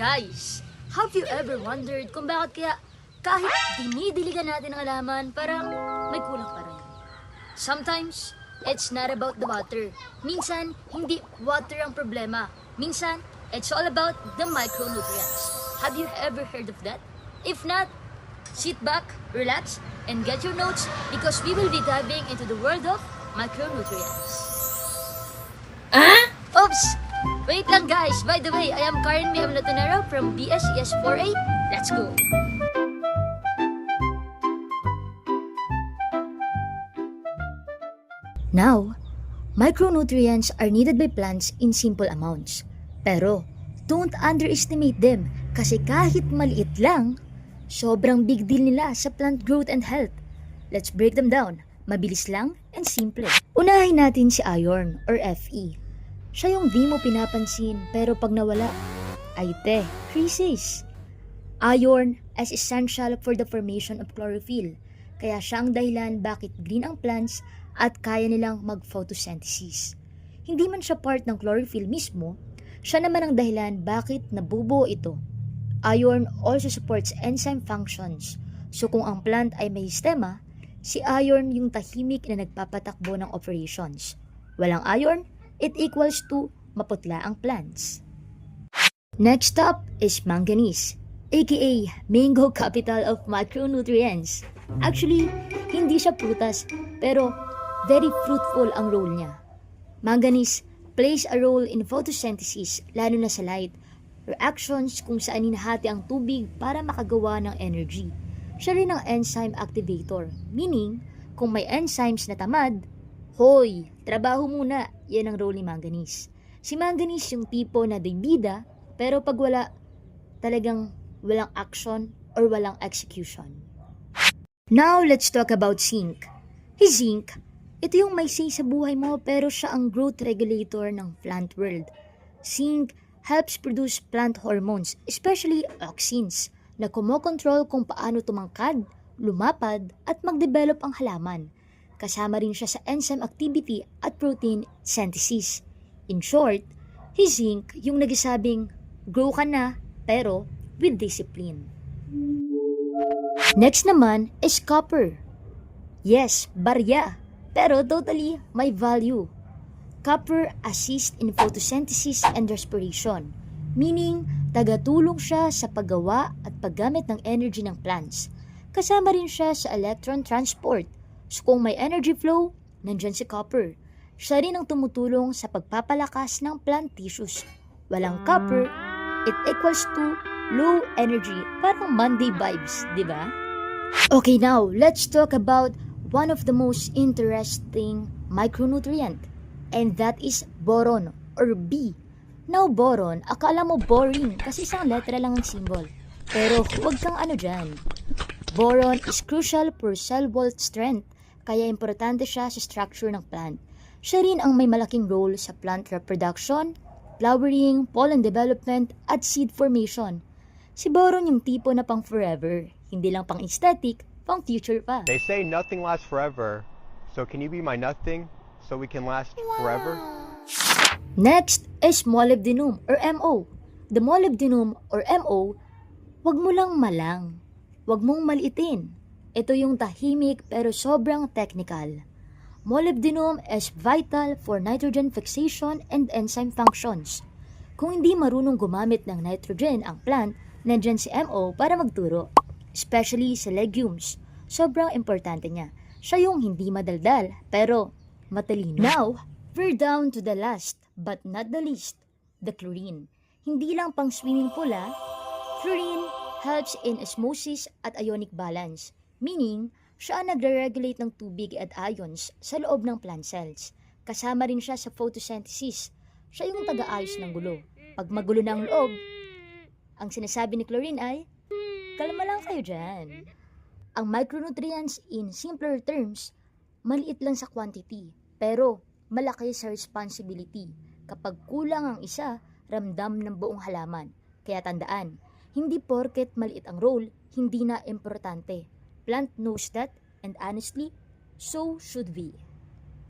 Guys, have you ever wondered kung bakit kaya kahit dinidiligan natin ang halaman, parang may kulang pa rin? Sometimes, it's not about the water. Minsan, hindi water ang problema. Minsan, it's all about the micronutrients. Have you ever heard of that? If not, sit back, relax, and get your notes because we will be diving into the world of micronutrients. Oops! Wait lang guys, by the way, I am Karen Miam Latonero from BSES 4A. Let's go! Now, micronutrients are needed by plants in simple amounts. Pero, don't underestimate them kasi kahit maliit lang, sobrang big deal nila sa plant growth and health. Let's break them down. Mabilis lang and simple. Unahin natin si iron or Fe. Siya yung di mo pinapansin pero pag nawala, ay crisis. Iron is essential for the formation of chlorophyll. Kaya siya ang dahilan bakit green ang plants at kaya nilang mag-photosynthesis. Hindi man siya part ng chlorophyll mismo, siya naman ang dahilan bakit nabubuo ito. Iron also supports enzyme functions. So kung ang plant ay may sistema, si iron yung tahimik na nagpapatakbo ng operations. Walang iron, it equals to maputla ang plants. Next up is manganese, aka mango capital of micronutrients. Actually, hindi siya prutas, pero very fruitful ang role niya. Manganese plays a role in photosynthesis, lalo na sa light reactions kung saan hinahati ang tubig para makagawa ng energy. Siya rin ang enzyme activator, meaning kung may enzymes na tamad, hoy, trabaho muna, yan ang role ni manganese. Si manganese yung tipo na bida, pero pag wala, talagang walang action or walang execution. Now, let's talk about zinc. Zinc, ito yung may say sa buhay mo pero siya ang growth regulator ng plant world. Zinc helps produce plant hormones, especially auxins, na kumokontrol kung paano tumangkad, lumapad, at mag-develop ang halaman. Kasama rin siya sa enzyme activity at protein synthesis. In short, zinc yung nagsasabing, grow ka na, pero with discipline. Next naman is copper. Yes, barya, pero totally may value. Copper assists in photosynthesis and respiration, meaning tagatulong siya sa paggawa at paggamit ng energy ng plants. Kasama rin siya sa electron transport. So kung may energy flow, nandyan si copper. Siya rin ang tumutulong sa pagpapalakas ng plant tissues. Walang copper, it equals to low energy. Parang Monday vibes, di ba? Okay, now, let's talk about one of the most interesting micronutrient. And that is boron or B. Now, boron, akala mo boring kasi isang letra lang ang symbol. Pero huwag kang ano dyan. Boron is crucial for cell wall strength, kaya importante siya sa structure ng plant. Siya rin ang may malaking role sa plant reproduction, flowering, pollen development, at seed formation. Si boron yung tipo na pang forever, hindi lang pang aesthetic, pang future pa. They say nothing lasts forever, so can you be my nothing so we can last forever? Next is molybdenum or MO. The molybdenum or MO, wag mo lang malang. Wag mong maliitin. Ito yung tahimik pero sobrang technical. Molybdenum is vital for nitrogen fixation and enzyme functions. Kung hindi marunong gumamit ng nitrogen ang plant, nandyan si MO para magturo. Especially sa legumes. Sobrang importante niya. Siya yung hindi madaldal pero matalino. Now, we're down to the last but not the least, the chlorine. Hindi lang pang swimming pool Chlorine helps in osmosis at ionic balance, meaning siya ang nagre-regulate ng tubig at ions sa loob ng plant cells. Kasama rin siya sa photosynthesis. Siya yung taga-ayos ng gulo. Pag magulo na ang loob, ang sinasabi ni chlorine ay, kalma lang kayo dyan. Ang micronutrients in simpler terms, maliit lang sa quantity, pero malaki sa responsibility. Kapag kulang ang isa, ramdam ng buong halaman. Kaya tandaan, hindi porket maliit ang role, hindi na importante. Plant knows that, and honestly, so should we.